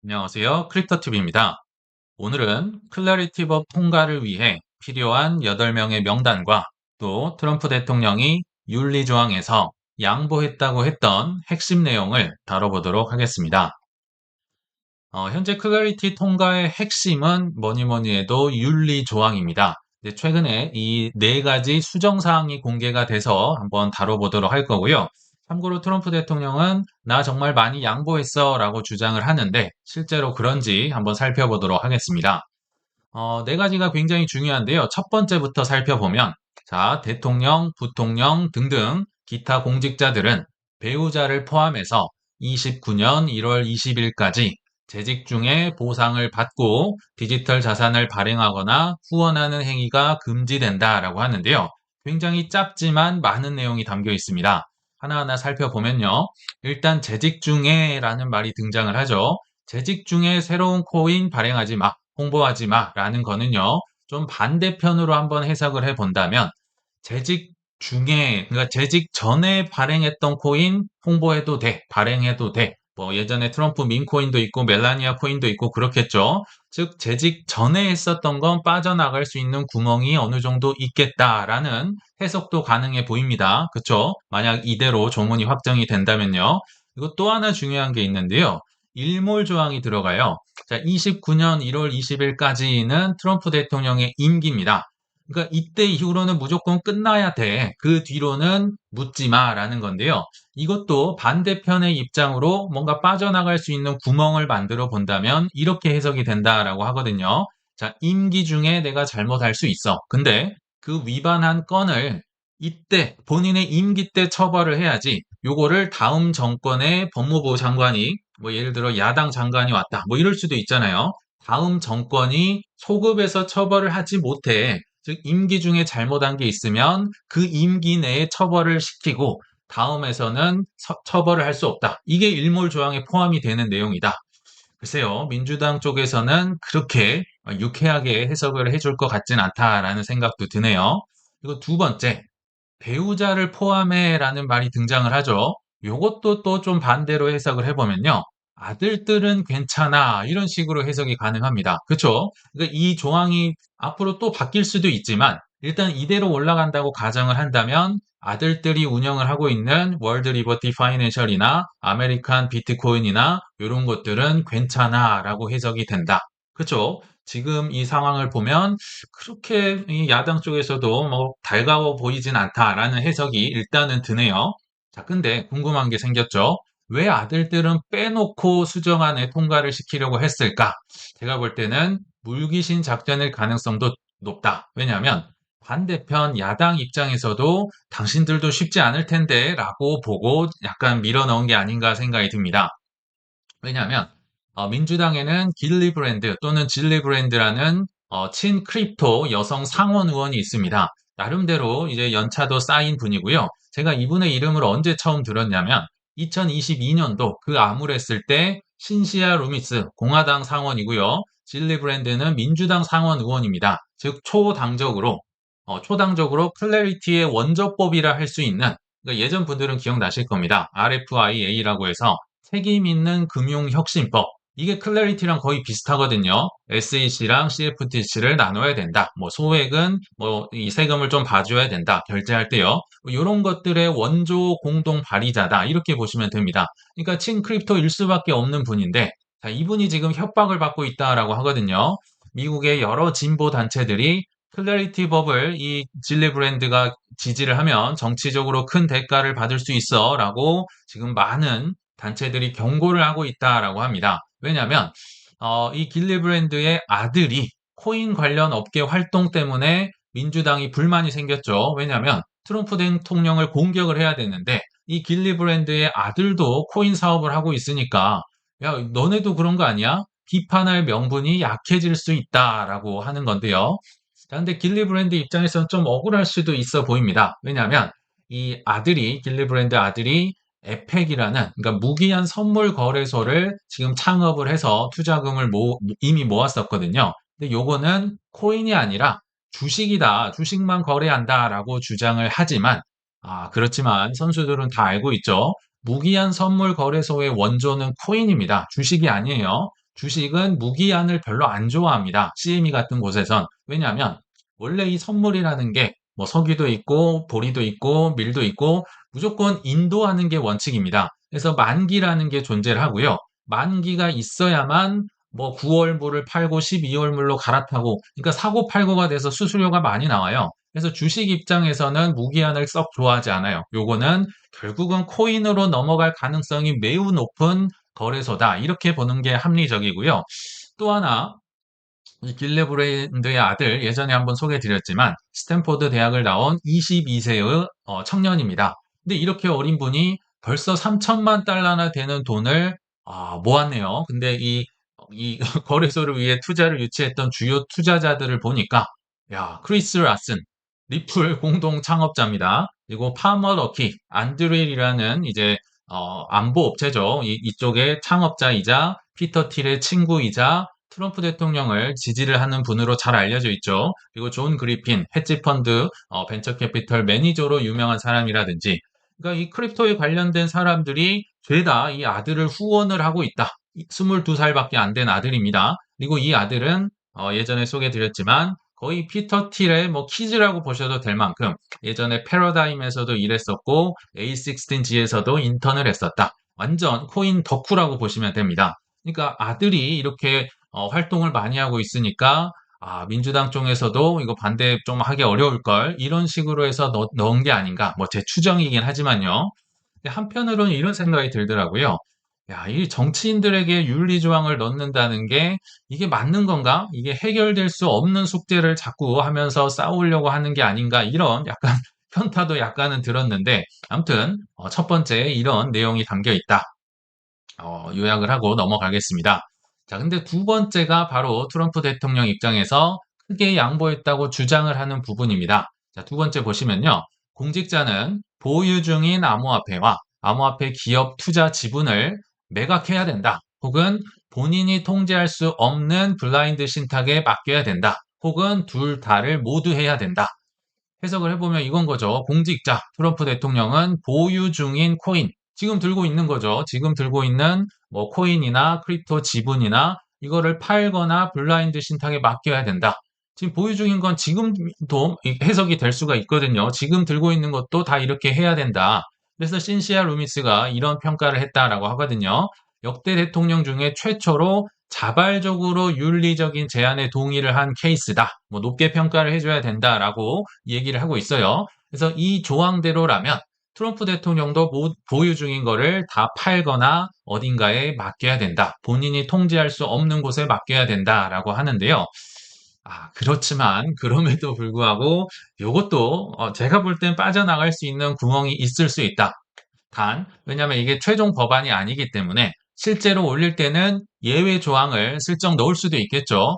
안녕하세요. 크립토팁입니다. 오늘은 클래리티 법 통과를 위해 필요한 8명의 명단과 또 트럼프 대통령이 윤리조항에서 양보했다고 했던 핵심 내용을 다뤄보도록 하겠습니다. 현재 클래리티 통과의 핵심은 뭐니 뭐니 해도 윤리조항입니다. 최근에 이 네 가지 수정사항이 공개가 돼서 한번 다뤄보도록 할 거고요. 참고로 트럼프 대통령은 나 정말 많이 양보했어 라고 주장을 하는데 실제로 그런지 한번 살펴보도록 하겠습니다. 네 가지가 굉장히 중요한데요. 첫 번째부터 살펴보면, 자, 대통령, 부통령 등등 기타 공직자들은 배우자를 포함해서 29년 1월 20일까지 재직 중에 보상을 받고 디지털 자산을 발행하거나 후원하는 행위가 금지된다라고 하는데요. 굉장히 짧지만 많은 내용이 담겨 있습니다. 하나하나 살펴보면요. 일단 재직 중에라는 말이 등장을 하죠. 재직 중에 새로운 코인 발행하지 마. 홍보하지 마라는 거는요. 좀 반대편으로 한번 해석을 해 본다면 재직 중에 그러니까 재직 전에 발행했던 코인 홍보해도 돼. 발행해도 돼. 뭐 예전에 트럼프 민 코인도 있고 멜라니아 코인도 있고 그렇겠죠. 즉 재직 전에 했었던 건 빠져나갈 수 있는 구멍이 어느 정도 있겠다라는 해석도 가능해 보입니다. 그렇죠? 만약 이대로 조문이 확정이 된다면요. 그리고 또 하나 중요한 게 있는데요. 일몰 조항이 들어가요. 자, 29년 1월 20일까지는 트럼프 대통령의 임기입니다. 그러니까 이때 이후로는 무조건 끝나야 돼. 그 뒤로는 묻지 마라는 건데요. 이것도 반대편의 입장으로 뭔가 빠져나갈 수 있는 구멍을 만들어 본다면 이렇게 해석이 된다라고 하거든요. 자, 임기 중에 내가 잘못할 수 있어. 근데 그 위반한 건을 이때 본인의 임기 때 처벌을 해야지 요거를 다음 정권의 법무부 장관이 뭐 예를 들어 야당 장관이 왔다. 뭐 이럴 수도 있잖아요. 다음 정권이 소급해서 처벌을 하지 못해. 즉 임기 중에 잘못한 게 있으면 그 임기 내에 처벌을 시키고 다음에서는 처벌을 할 수 없다. 이게 일몰 조항에 포함이 되는 내용이다. 글쎄요, 민주당 쪽에서는 그렇게 유쾌하게 해석을 해줄 것 같진 않다라는 생각도 드네요. 그리고 두 번째, 배우자를 포함해라는 말이 등장을 하죠. 요것도 또 좀 반대로 해석을 해보면요. 아들들은 괜찮아. 이런 식으로 해석이 가능합니다. 그쵸? 그러니까 이 조항이 앞으로 또 바뀔 수도 있지만 일단 이대로 올라간다고 가정을 한다면 아들들이 운영을 하고 있는 월드 리버티 파이낸셜이나 아메리칸 비트코인이나 이런 것들은 괜찮아라고 해석이 된다. 그쵸? 지금 이 상황을 보면 그렇게 이 야당 쪽에서도 뭐 달가워 보이진 않다라는 해석이 일단은 드네요. 자, 근데 궁금한 게 생겼죠. 왜 아들들은 빼놓고 수정안에 통과를 시키려고 했을까? 제가 볼 때는 물귀신 작전일 가능성도 높다. 왜냐하면 반대편 야당 입장에서도 당신들도 쉽지 않을 텐데 라고 보고 약간 밀어넣은 게 아닌가 생각이 듭니다. 왜냐하면 민주당에는 길리 브랜드 또는 질리 브랜드라는 친 크립토 여성 상원 의원이 있습니다. 나름대로 이제 연차도 쌓인 분이고요. 제가 이분의 이름을 언제 처음 들었냐면 2022년도 그 암울했을 때 신시아 루미스 공화당 상원이고요. 질리 브랜드는 민주당 상원 의원입니다. 즉 초당적으로 클래리티의 원조법이라 할 수 있는 그러니까 예전 분들은 기억나실 겁니다. RFIA라고 해서 책임 있는 금융혁신법. 이게 클래리티랑 거의 비슷하거든요. SEC랑 CFTC를 나눠야 된다. 뭐 소액은 뭐 이 세금을 좀 봐줘야 된다. 결제할 때요. 이런 것들의 원조 공동 발의자다. 이렇게 보시면 됩니다. 그러니까 친 크립토일 수밖에 없는 분인데 자, 이분이 지금 협박을 받고 있다라고 하거든요. 미국의 여러 진보 단체들이 클래리티 법을 이 질리 브랜드가 지지를 하면 정치적으로 큰 대가를 받을 수 있어 라고 지금 많은 단체들이 경고를 하고 있다라고 합니다. 왜냐하면 이 길리 브랜드의 아들이 코인 관련 업계 활동 때문에 민주당이 불만이 생겼죠. 왜냐하면 트럼프 대통령을 공격을 해야 되는데 이 길리 브랜드의 아들도 코인 사업을 하고 있으니까 야, 너네도 그런 거 아니야? 비판할 명분이 약해질 수 있다라고 하는 건데요. 자, 근데 길리 브랜드 입장에서는 좀 억울할 수도 있어 보입니다. 왜냐하면 이 아들이, 길리 브랜드 아들이 에펙이라는, 그러니까 무기한 선물 거래소를 지금 창업을 해서 투자금을 이미 모았었거든요. 근데 요거는 코인이 아니라 주식이다. 주식만 거래한다라고 주장을 하지만, 그렇지만 선수들은 다 알고 있죠. 무기한 선물 거래소의 원조는 코인입니다. 주식이 아니에요. 주식은 무기한을 별로 안 좋아합니다. CME 같은 곳에선. 왜냐하면 원래 이 선물이라는 게 뭐 석유도 있고 보리도 있고 밀도 있고 무조건 인도하는 게 원칙입니다. 그래서 만기라는 게 존재를 하고요. 만기가 있어야만 뭐 9월물을 팔고 12월물로 갈아타고 그러니까 사고 팔고가 돼서 수수료가 많이 나와요. 그래서 주식 입장에서는 무기한을 썩 좋아하지 않아요. 요거는 결국은 코인으로 넘어갈 가능성이 매우 높은 거래소다. 이렇게 보는 게 합리적이고요. 또 하나 이 길레브레인드의 아들 예전에 한번 소개드렸지만 스탠포드 대학을 나온 22세의 청년입니다. 근데 이렇게 어린 분이 벌써 3천만 달러나 되는 돈을 모았네요. 근데 이 거래소를 위해 투자를 유치했던 주요 투자자들을 보니까 야, 크리스 라슨, 리플 공동 창업자입니다. 그리고 파머 러키, 안드릴이라는 이제 안보 업체죠. 이쪽의 창업자이자 피터 틸의 친구이자 트럼프 대통령을 지지를 하는 분으로 잘 알려져 있죠. 그리고 존 그리핀, 헤지펀드 벤처 캐피털 매니저로 유명한 사람이라든지 그러니까 이 크립토에 관련된 사람들이 죄다 이 아들을 후원을 하고 있다. 22살밖에 안 된 아들입니다. 그리고 이 아들은 예전에 소개드렸지만 거의 피터 틸의 뭐 키즈라고 보셔도 될 만큼 예전에 패러다임에서도 일했었고 A16G에서도 인턴을 했었다. 완전 코인 덕후라고 보시면 됩니다. 그러니까 아들이 이렇게 활동을 많이 하고 있으니까 민주당 쪽에서도 이거 반대 좀 하기 어려울 걸 이런 식으로 해서 넣은 게 아닌가 뭐 제 추정이긴 하지만요. 근데 한편으로는 이런 생각이 들더라고요. 야, 이 정치인들에게 윤리조항을 넣는다는 게 이게 맞는 건가? 이게 해결될 수 없는 숙제를 자꾸 하면서 싸우려고 하는 게 아닌가? 이런 약간 편타도 약간은 들었는데 아무튼 첫 번째 이런 내용이 담겨 있다. 요약을 하고 넘어가겠습니다. 자, 근데 두 번째가 바로 트럼프 대통령 입장에서 크게 양보했다고 주장을 하는 부분입니다. 자, 두 번째 보시면요. 공직자는 보유 중인 암호화폐와 암호화폐 기업 투자 지분을 매각해야 된다. 혹은 본인이 통제할 수 없는 블라인드 신탁에 맡겨야 된다. 혹은 둘 다를 모두 해야 된다. 해석을 해보면 이건 거죠. 공직자, 트럼프 대통령은 보유 중인 코인, 지금 들고 있는 거죠. 지금 들고 있는 뭐 코인이나 크립토 지분이나 이거를 팔거나 블라인드 신탁에 맡겨야 된다. 지금 보유 중인 건 지금도 해석이 될 수가 있거든요. 지금 들고 있는 것도 다 이렇게 해야 된다. 그래서 신시아 루미스가 이런 평가를 했다라고 하거든요. 역대 대통령 중에 최초로 자발적으로 윤리적인 제안에 동의를 한 케이스다. 뭐 높게 평가를 해줘야 된다라고 얘기를 하고 있어요. 그래서 이 조항대로라면 트럼프 대통령도 보유 중인 거를 다 팔거나 어딘가에 맡겨야 된다. 본인이 통제할 수 없는 곳에 맡겨야 된다라고 하는데요. 그렇지만 그럼에도 불구하고 이것도 제가 볼 땐 빠져나갈 수 있는 구멍이 있을 수 있다. 왜냐면 이게 최종 법안이 아니기 때문에 실제로 올릴 때는 예외 조항을 슬쩍 넣을 수도 있겠죠.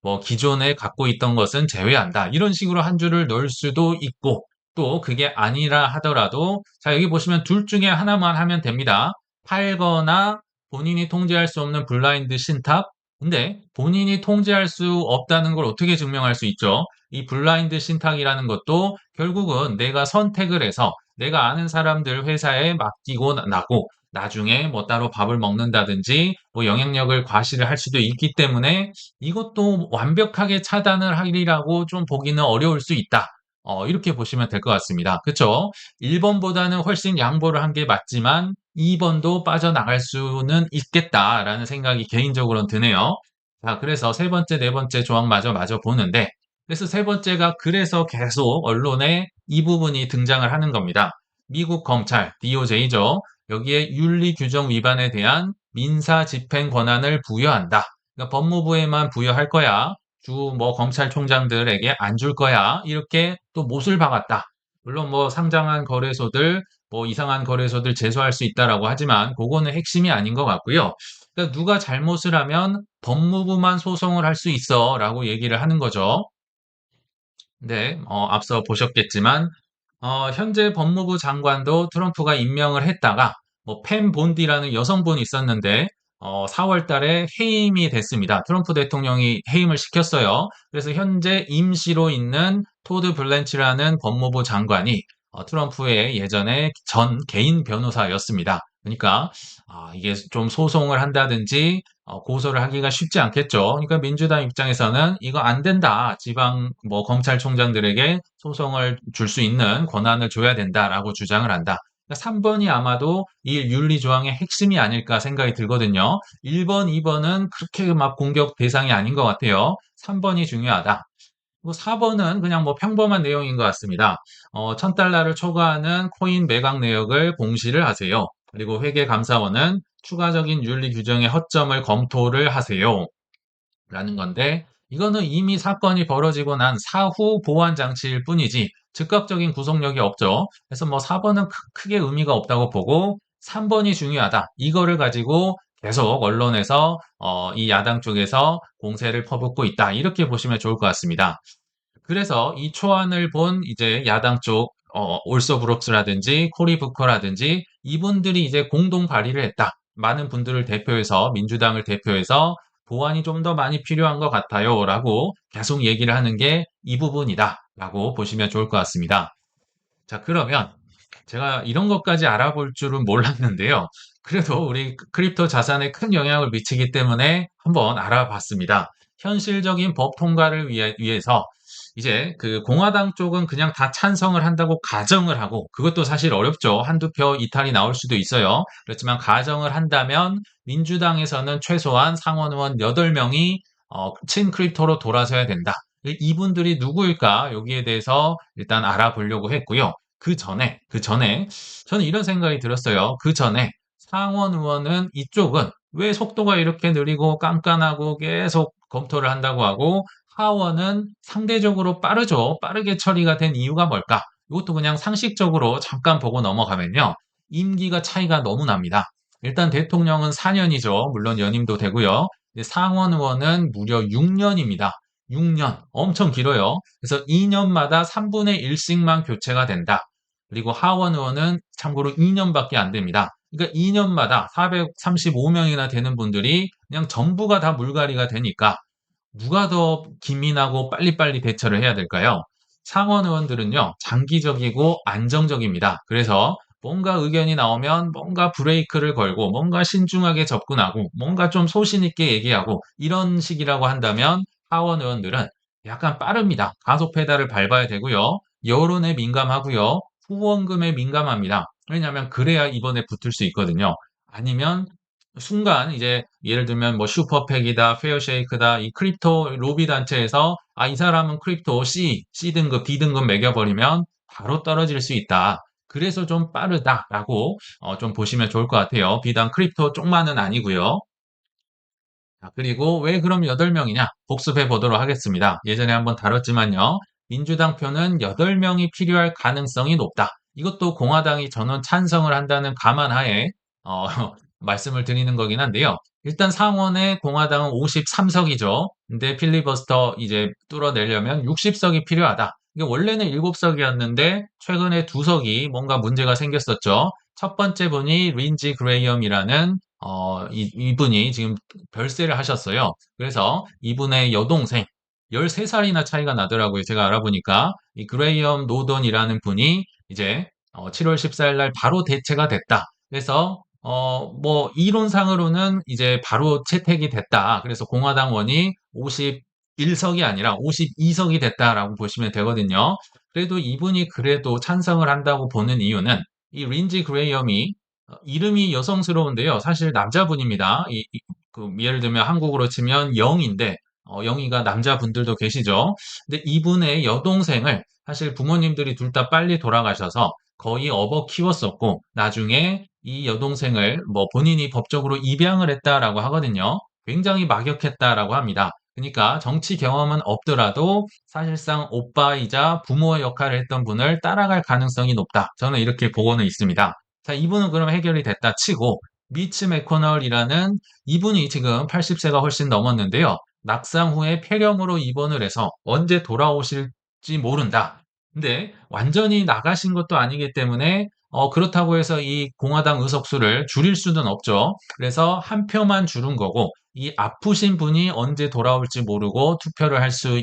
뭐 기존에 갖고 있던 것은 제외한다. 이런 식으로 한 줄을 넣을 수도 있고, 또 그게 아니라 하더라도, 자, 여기 보시면 둘 중에 하나만 하면 됩니다. 팔거나 본인이 통제할 수 없는 블라인드 신탁. 근데 본인이 통제할 수 없다는 걸 어떻게 증명할 수 있죠? 이 블라인드 신탁이라는 것도 결국은 내가 선택을 해서 내가 아는 사람들 회사에 맡기고 나고 나중에 뭐 따로 밥을 먹는다든지 뭐 영향력을 과시를 할 수도 있기 때문에 이것도 완벽하게 차단을 하리라고 좀 보기는 어려울 수 있다. 이렇게 보시면 될 것 같습니다. 그쵸? 1번보다는 훨씬 양보를 한 게 맞지만 2번도 빠져나갈 수는 있겠다라는 생각이 개인적으로는 드네요. 자, 그래서 세 번째, 네 번째 조항마저 마저 보는데 그래서 세 번째가 그래서 계속 언론에 이 부분이 등장을 하는 겁니다. 미국 검찰, DOJ죠. 여기에 윤리 규정 위반에 대한 민사 집행 권한을 부여한다. 그러니까 법무부에만 부여할 거야. 주 뭐 검찰총장들에게 안 줄 거야. 이렇게 또 못을 박았다. 물론 뭐 상장한 거래소들, 뭐 이상한 거래소들 제소할 수 있다라고 하지만 그거는 핵심이 아닌 것 같고요. 그러니까 누가 잘못을 하면 법무부만 소송을 할 수 있어라고 얘기를 하는 거죠. 네, 앞서 보셨겠지만 현재 법무부 장관도 트럼프가 임명을 했다가 펜 본디라는 여성분이 있었는데 4월 달에 해임이 됐습니다. 트럼프 대통령이 해임을 시켰어요. 그래서 현재 임시로 있는 토드 블랜치라는 법무부 장관이 트럼프의 예전에 전 개인 변호사였습니다. 그러니까 이게 좀 소송을 한다든지 고소를 하기가 쉽지 않겠죠. 그러니까 민주당 입장에서는 이거 안 된다. 지방 뭐 검찰총장들에게 소송을 줄 수 있는 권한을 줘야 된다라고 주장을 한다. 그러니까 3번이 아마도 이 윤리 조항의 핵심이 아닐까 생각이 들거든요. 1번, 2번은 그렇게 막 공격 대상이 아닌 것 같아요. 3번이 중요하다. 뭐 4번은 그냥 뭐 평범한 내용인 것 같습니다. 1000달러를 초과하는 코인 매각 내역을 공시를 하세요. 그리고 회계감사원은 추가적인 윤리 규정의 허점을 검토를 하세요. 라는 건데, 이거는 이미 사건이 벌어지고 난 사후 보완 장치일 뿐이지, 즉각적인 구속력이 없죠. 그래서 뭐 4번은 크게 의미가 없다고 보고, 3번이 중요하다. 이거를 가지고 계속 언론에서, 이 야당 쪽에서 공세를 퍼붓고 있다. 이렇게 보시면 좋을 것 같습니다. 그래서 이 초안을 본 이제 야당 쪽 올소브룩스라든지 코리부커라든지 이분들이 이제 공동 발의를 했다. 많은 분들을 대표해서 민주당을 대표해서 보완이 좀 더 많이 필요한 것 같아요라고 계속 얘기를 하는 게 이 부분이다라고 보시면 좋을 것 같습니다. 자, 그러면 제가 이런 것까지 알아볼 줄은 몰랐는데요. 그래도 우리 크립토 자산에 큰 영향을 미치기 때문에 한번 알아봤습니다. 현실적인 법 통과를 위해서 이제 그 공화당 쪽은 그냥 다 찬성을 한다고 가정을 하고 그것도 사실 어렵죠. 한두 표 이탈이 나올 수도 있어요. 그렇지만 가정을 한다면 민주당에서는 최소한 상원 의원 8명이 친크립토로 돌아서야 된다. 이분들이 누구일까? 여기에 대해서 일단 알아보려고 했고요. 그 전에, 저는 이런 생각이 들었어요. 그 전에 상원 의원은 이쪽은 왜 속도가 이렇게 느리고 깐깐하고 계속 검토를 한다고 하고 하원은 상대적으로 빠르죠. 빠르게 처리가 된 이유가 뭘까? 이것도 그냥 상식적으로 잠깐 보고 넘어가면요. 임기가 차이가 너무 납니다. 일단 대통령은 4년이죠. 물론 연임도 되고요. 근데 상원 의원은 무려 6년입니다. 6년. 엄청 길어요. 그래서 2년마다 3분의 1씩만 교체가 된다. 그리고 하원 의원은 참고로 2년밖에 안 됩니다. 그러니까 2년마다 435명이나 되는 분들이 그냥 전부가 다 물갈이가 되니까 누가 더 기민하고 빨리빨리 대처를 해야 될까요? 상원 의원들은요, 장기적이고 안정적입니다. 그래서 뭔가 의견이 나오면 뭔가 브레이크를 걸고 뭔가 신중하게 접근하고 뭔가 좀 소신 있게 얘기하고 이런 식이라고 한다면 하원 의원들은 약간 빠릅니다. 가속 페달을 밟아야 되고요. 여론에 민감하고요. 후원금에 민감합니다. 왜냐하면 그래야 이번에 붙을 수 있거든요. 아니면 순간 이제 예를 들면 뭐 슈퍼팩이다, 페어쉐이크다, 이 크립토 로비 단체에서 이 사람은 크립토 C 등급, D 등급 매겨버리면 바로 떨어질 수 있다. 그래서 좀 빠르다라고 좀 보시면 좋을 것 같아요. 비단 크립토 쪽만은 아니고요. 자, 그리고 왜 그럼 8명이냐? 복습해 보도록 하겠습니다. 예전에 한번 다뤘지만요. 민주당 표는 8명이 필요할 가능성이 높다. 이것도 공화당이 전원 찬성을 한다는 감안하에 어, 말씀을 드리는 거긴 한데요. 일단 상원에 공화당은 53석이죠. 근데 필리버스터 이제 뚫어내려면 60석이 필요하다. 이게 원래는 7석이었는데 최근에 2석이 뭔가 문제가 생겼었죠. 첫 번째 분이 린지 그레이엄이라는 이분이 지금 별세를 하셨어요. 그래서 이분의 여동생, 13살이나 차이가 나더라고요. 제가 알아보니까. 이 그레이엄 노던이라는 분이 이제 7월 14일 날 바로 대체가 됐다. 그래서 뭐 이론상으로는 이제 바로 채택이 됐다. 그래서 공화당원이 51석이 아니라 52석이 됐다라고 보시면 되거든요. 그래도 이분이 그래도 찬성을 한다고 보는 이유는 이 린지 그레이엄이 이름이 여성스러운데요. 사실 남자분입니다. 예를 들면 한국으로 치면 영인데 영희가 남자분들도 계시죠. 근데 이분의 여동생을 사실 부모님들이 둘 다 빨리 돌아가셔서 거의 업어 키웠었고 나중에 이 여동생을 뭐 본인이 법적으로 입양을 했다라고 하거든요. 굉장히 막역했다라고 합니다. 그러니까 정치 경험은 없더라도 사실상 오빠이자 부모의 역할을 했던 분을 따라갈 가능성이 높다. 저는 이렇게 보고는 있습니다. 자, 이분은 그럼 해결이 됐다 치고 미츠 매코널이라는 이분이 지금 80세가 훨씬 넘었는데요. 낙상 후에 폐렴으로 입원을 해서 언제 돌아오실지 모른다. 근데 완전히 나가신 것도 아니기 때문에 그렇다고 해서 이 공화당 의석수를 줄일 수는 없죠. 그래서 한 표만 줄은 거고 이 아프신 분이 언제 돌아올지 모르고 투표를 할 수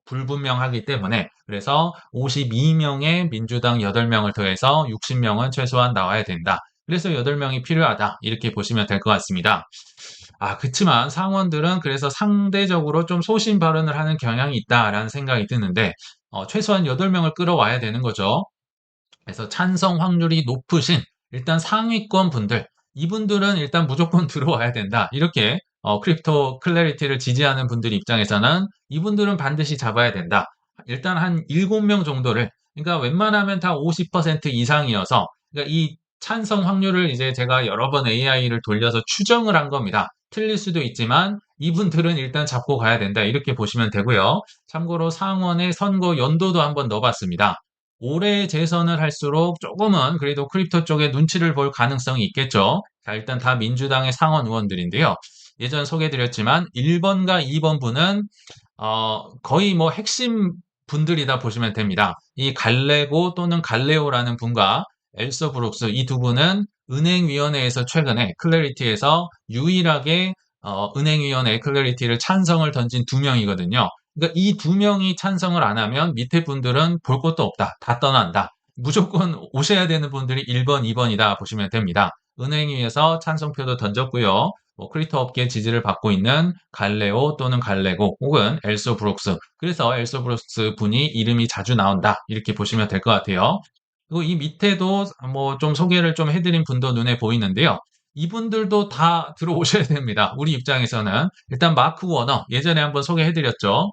불분명하기 때문에 그래서 52명의 민주당 8명을 더해서 60명은 최소한 나와야 된다. 그래서 8명이 필요하다. 이렇게 보시면 될 것 같습니다. 그치만 상원들은 그래서 상대적으로 좀 소신 발언을 하는 경향이 있다라는 생각이 드는데, 최소한 8명을 끌어와야 되는 거죠. 그래서 찬성 확률이 높으신 일단 상위권 분들, 이분들은 일단 무조건 들어와야 된다. 이렇게 크립토 클래리티를 지지하는 분들 입장에서는 이분들은 반드시 잡아야 된다. 일단 한 7명 정도를, 그러니까 웬만하면 다 50% 이상이어서, 그러니까 이 찬성 확률을 이제 제가 여러 번 AI를 돌려서 추정을 한 겁니다. 틀릴 수도 있지만 이분들은 일단 잡고 가야 된다. 이렇게 보시면 되고요. 참고로 상원의 선거 연도도 한번 넣어봤습니다. 올해 재선을 할수록 조금은 그래도 크립토 쪽에 눈치를 볼 가능성이 있겠죠. 자, 일단 다 민주당의 상원 의원들인데요. 예전 소개드렸지만 1번과 2번 분은 거의 뭐 핵심 분들이다 보시면 됩니다. 이 갈레고 또는 갈레오라는 분과 엘서 브룩스 이 두 분은 은행위원회에서 최근에 클래리티에서 유일하게 은행위원회 클래리티를 찬성을 던진 두 명이거든요. 그러니까 이 두 명이 찬성을 안 하면 밑에 분들은 볼 것도 없다. 다 떠난다. 무조건 오셔야 되는 분들이 1번, 2번이다 보시면 됩니다. 은행위에서 찬성표도 던졌고요. 뭐 크립토 업계 지지를 받고 있는 갈레오 또는 갈레고 혹은 엘소 브룩스. 그래서 엘소 브룩스 분이 이름이 자주 나온다. 이렇게 보시면 될 것 같아요. 그리고 이 밑에도 뭐 좀 소개를 좀 해드린 분도 눈에 보이는데요. 이분들도 다 들어오셔야 됩니다. 우리 입장에서는. 일단 마크 워너, 예전에 한번 소개해드렸죠.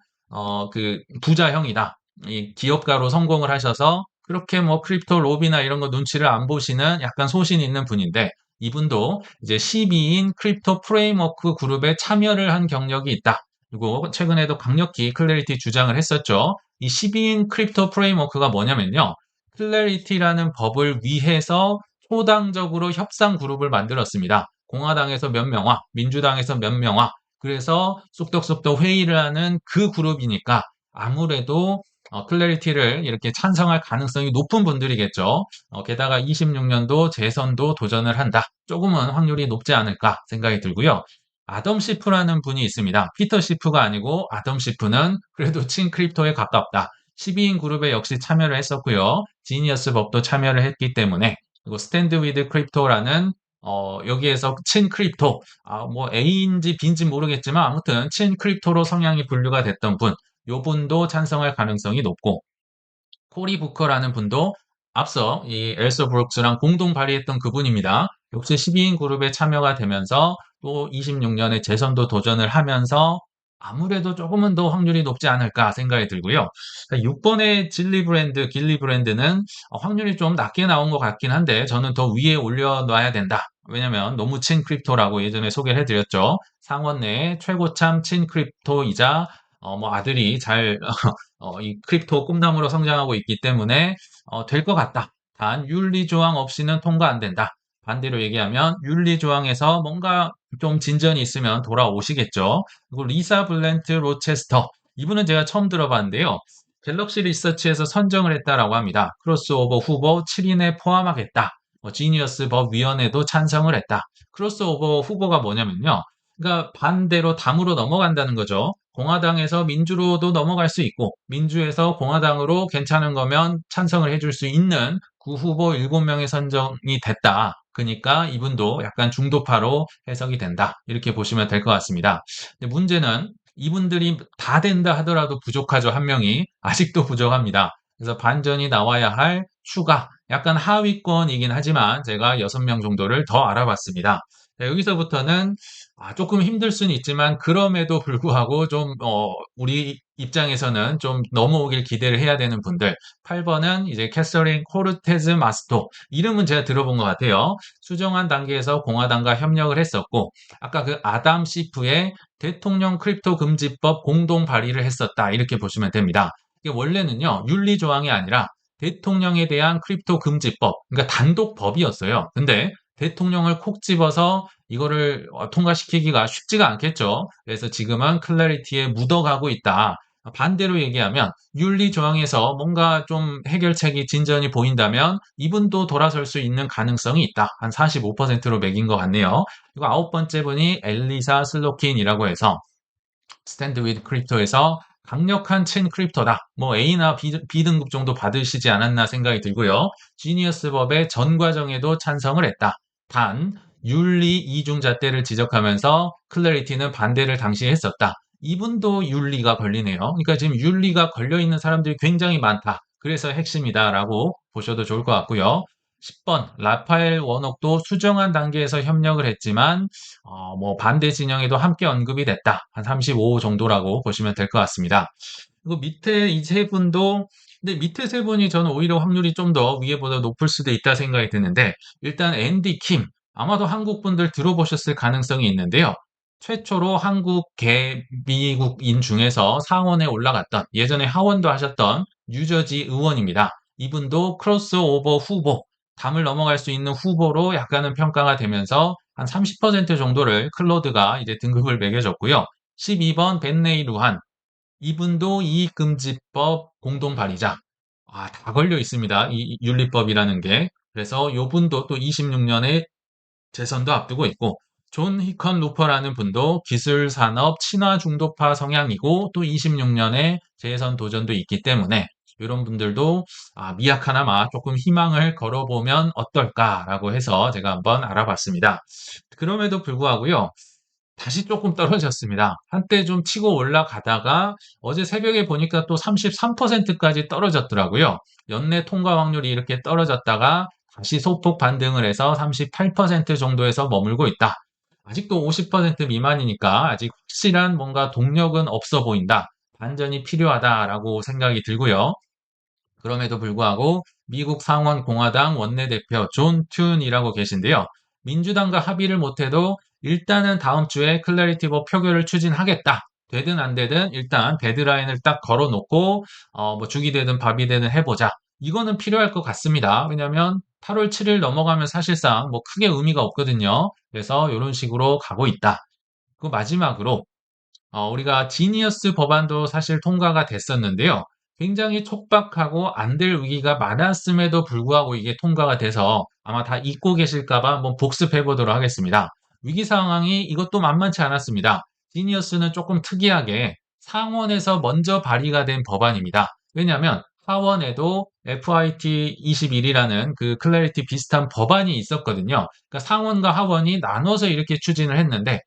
그 부자형이다. 이 기업가로 성공을 하셔서 그렇게 뭐 크립토 로비나 이런 거 눈치를 안 보시는 약간 소신 있는 분인데 이분도 이제 12인 크립토 프레임워크 그룹에 참여를 한 경력이 있다. 그리고 최근에도 강력히 클래리티 주장을 했었죠. 이 12인 크립토 프레임워크가 뭐냐면요. 클래리티라는 법을 위해서 초당적으로 협상 그룹을 만들었습니다. 공화당에서 몇 명화, 민주당에서 몇 명화, 그래서 쏙덕쏙덕 회의를 하는 그 그룹이니까 아무래도 클래리티를 이렇게 찬성할 가능성이 높은 분들이겠죠. 게다가 26년도 재선도 도전을 한다. 조금은 확률이 높지 않을까 생각이 들고요. 아덤 시프라는 분이 있습니다. 피터 시프가 아니고 아덤 시프는 그래도 친 크립토에 가깝다. 12인 그룹에 역시 참여를 했었고요. 지니어스 법도 참여를 했기 때문에 그리고 스탠드 위드 크립토라는 여기에서 친 크립토, 뭐 A인지 B인지 모르겠지만 아무튼 친 크립토로 성향이 분류가 됐던 분, 요 분도 찬성할 가능성이 높고 코리 부커라는 분도 앞서 이 엘서 브룩스랑 공동 발의했던 그분입니다. 역시 12인 그룹에 참여가 되면서 또 26년에 재선도 도전을 하면서 아무래도 조금은 더 확률이 높지 않을까 생각이 들고요. 6번의 길리 브랜드는 확률이 좀 낮게 나온 것 같긴 한데 저는 더 위에 올려놔야 된다. 왜냐면 너무 친 크립토라고 예전에 소개를 해드렸죠. 상원 내 최고참 친 크립토이자 뭐 아들이 잘 이 크립토 꿈나무로 성장하고 있기 때문에 될 것 같다. 단 윤리 조항 없이는 통과 안 된다. 반대로 얘기하면 윤리 조항에서 뭔가 좀 진전이 있으면 돌아오시겠죠. 그리고 리사 블렌트 로체스터 이분은 제가 처음 들어봤는데요. 갤럭시 리서치에서 선정을 했다라고 합니다. 크로스오버 후보 7인에 포함하겠다. 지니어스 법위원회도 찬성을 했다. 크로스오버 후보가 뭐냐면요. 그러니까 반대로 담으로 넘어간다는 거죠. 공화당에서 민주로도 넘어갈 수 있고 민주에서 공화당으로 괜찮은 거면 찬성을 해줄 수 있는 구 후보 7명의 선정이 됐다. 그러니까 이분도 약간 중도파로 해석이 된다. 이렇게 보시면 될 것 같습니다. 근데 문제는 이분들이 다 된다 하더라도 부족하죠. 한 명이. 아직도 부족합니다. 그래서 반전이 나와야 할 추가, 약간 하위권이긴 하지만 제가 6명 정도를 더 알아봤습니다. 네, 여기서부터는 조금 힘들 수는 있지만 그럼에도 불구하고 좀 우리 입장에서는 좀 넘어오길 기대를 해야 되는 분들. 8번은 이제 캐서린 코르테즈 마스토. 이름은 제가 들어본 것 같아요. 수정안 단계에서 공화당과 협력을 했었고 아까 그 아담 시프의 대통령 크립토 금지법 공동 발의를 했었다. 이렇게 보시면 됩니다. 이게 원래는요. 윤리 조항이 아니라 대통령에 대한 크립토 금지법. 그러니까 단독 법이었어요. 근데 대통령을 콕 집어서 이거를 통과시키기가 쉽지가 않겠죠. 그래서 지금은 클래리티에 묻어가고 있다. 반대로 얘기하면 윤리 조항에서 뭔가 좀 해결책이 진전이 보인다면 이분도 돌아설 수 있는 가능성이 있다. 한 45%로 매긴 것 같네요. 그리고 9번째 분이 엘리사 슬로킨이라고 해서 스탠드 위드 크립토에서 강력한 친 크립토다. 뭐 A나 B 등급 정도 받으시지 않았나 생각이 들고요. 지니어스 법의 전 과정에도 찬성을 했다. 단, 윤리 이중잣대를 지적하면서 클래리티는 반대를 당시에 했었다. 이분도 윤리가 걸리네요. 그러니까 지금 윤리가 걸려있는 사람들이 굉장히 많다. 그래서 핵심이다라고 보셔도 좋을 것 같고요. 10번, 라파엘 워녹도 수정안 단계에서 협력을 했지만, 뭐 반대 진영에도 함께 언급이 됐다. 한 35 정도라고 보시면 될 것 같습니다. 그리고 밑에 이 세 분도, 근데 밑에 세 분이 저는 오히려 확률이 좀 더 위에보다 높을 수도 있다 생각이 드는데, 일단 앤디 킴, 아마도 한국 분들 들어보셨을 가능성이 있는데요. 최초로 한국계 미국인 중에서 상원에 올라갔던, 예전에 하원도 하셨던 뉴저지 의원입니다. 이분도 크로스오버 후보, 담을 넘어갈 수 있는 후보로 약간은 평가가 되면서 한 30% 정도를 클로드가 이제 등급을 매겨줬고요. 12번 벤네이 루한, 이분도 이익금지법 공동 발의자. 다 걸려 있습니다. 이 윤리법이라는 게. 그래서 요 분도 또 26년에 재선도 앞두고 있고, 존 히컨 루퍼라는 분도 기술 산업 친화 중도파 성향이고, 또 26년에 재선 도전도 있기 때문에, 이런 분들도 미약하나마 조금 희망을 걸어보면 어떨까라고 해서 제가 한번 알아봤습니다. 그럼에도 불구하고요. 다시 조금 떨어졌습니다. 한때 좀 치고 올라가다가 어제 새벽에 보니까 또 33%까지 떨어졌더라고요. 연내 통과 확률이 이렇게 떨어졌다가 다시 소폭 반등을 해서 38% 정도에서 머물고 있다. 아직도 50% 미만이니까 아직 확실한 뭔가 동력은 없어 보인다. 반전이 필요하다라고 생각이 들고요. 그럼에도 불구하고 미국 상원 공화당 원내대표 존 튠이라고 계신데요. 민주당과 합의를 못해도 일단은 다음 주에 클래리티법 표결을 추진하겠다. 되든 안 되든 일단 데드라인을 딱 걸어놓고 뭐 죽이 되든 밥이 되든 해보자. 이거는 필요할 것 같습니다. 왜냐하면 8월 7일 넘어가면 사실상 뭐 크게 의미가 없거든요. 그래서 이런 식으로 가고 있다. 그 마지막으로 우리가 지니어스 법안도 사실 통과가 됐었는데요. 굉장히 촉박하고 안 될 위기가 많았음에도 불구하고 이게 통과가 돼서 아마 다 잊고 계실까 봐 한번 복습해 보도록 하겠습니다. 위기 상황이 이것도 만만치 않았습니다. 지니어스는 조금 특이하게 상원에서 먼저 발의가 된 법안입니다. 왜냐하면 하원에도 FIT 21이라는 그 클래리티 비슷한 법안이 있었거든요. 그러니까 상원과 하원이 나눠서 이렇게 추진을 했는데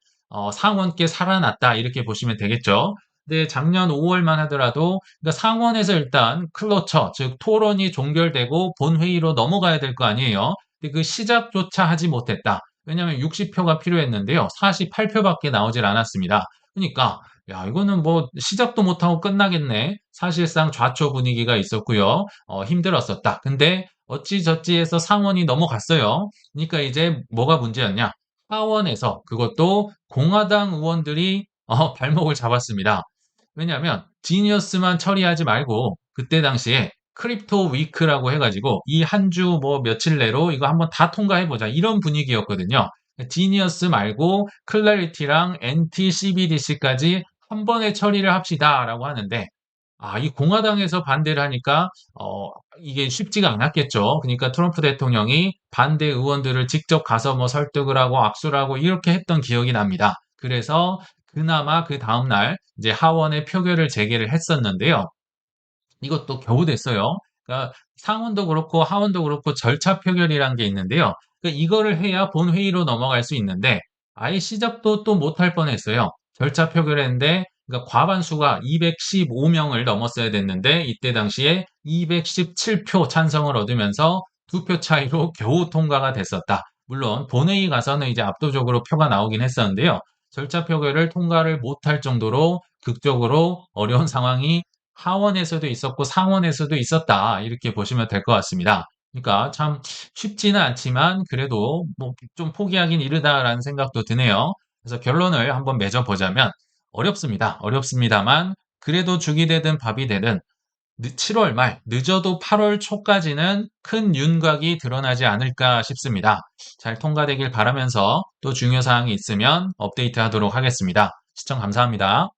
상원께 살아났다 이렇게 보시면 되겠죠. 근데 작년 5월만 하더라도 그러니까 상원에서 일단 클로처 즉 토론이 종결되고 본회의로 넘어가야 될 거 아니에요. 근데 그 시작조차 하지 못했다. 왜냐하면 60표가 필요했는데요. 48표밖에 나오질 않았습니다. 그러니까 야 이거는 뭐 시작도 못하고 끝나겠네. 사실상 좌초 분위기가 있었고요. 힘들었었다. 근데 어찌저찌해서 상원이 넘어갔어요. 그러니까 이제 뭐가 문제였냐? 하원에서 그것도 공화당 의원들이 발목을 잡았습니다. 왜냐하면 지니어스만 처리하지 말고 그때 당시에 크립토 위크라고 해가지고 이 한 주 뭐 며칠 내로 이거 한번 다 통과해보자 이런 분위기였거든요. 지니어스 말고 클래리티랑 NT CBDC까지 한 번에 처리를 합시다라고 하는데 이 공화당에서 반대를 하니까 이게 쉽지가 않았겠죠. 그러니까 트럼프 대통령이 반대 의원들을 직접 가서 뭐 설득을 하고 악수를 하고 이렇게 했던 기억이 납니다. 그래서 그나마 그 다음날 이제 하원에 표결을 재개를 했었는데요. 이것도 겨우 됐어요. 그러니까 상원도 그렇고 하원도 그렇고 절차 표결이란 게 있는데요. 그러니까 이거를 해야 본회의로 넘어갈 수 있는데 아예 시작도 또 못할 뻔했어요. 절차 표결했는데 그러니까 과반수가 215명을 넘었어야 됐는데 이때 당시에 217표 찬성을 얻으면서 2표 차이로 겨우 통과가 됐었다. 물론 본회의 가서는 이제 압도적으로 표가 나오긴 했었는데요. 절차 표결을 통과를 못할 정도로 극적으로 어려운 상황이 하원에서도 있었고 상원에서도 있었다. 이렇게 보시면 될 것 같습니다. 그러니까 참 쉽지는 않지만 그래도 뭐 좀 포기하긴 이르다라는 생각도 드네요. 그래서 결론을 한번 맺어보자면 어렵습니다. 어렵습니다만 그래도 죽이 되든 밥이 되든 7월 말, 늦어도 8월 초까지는 큰 윤곽이 드러나지 않을까 싶습니다. 잘 통과되길 바라면서 또 중요 사항이 있으면 업데이트 하도록 하겠습니다. 시청 감사합니다.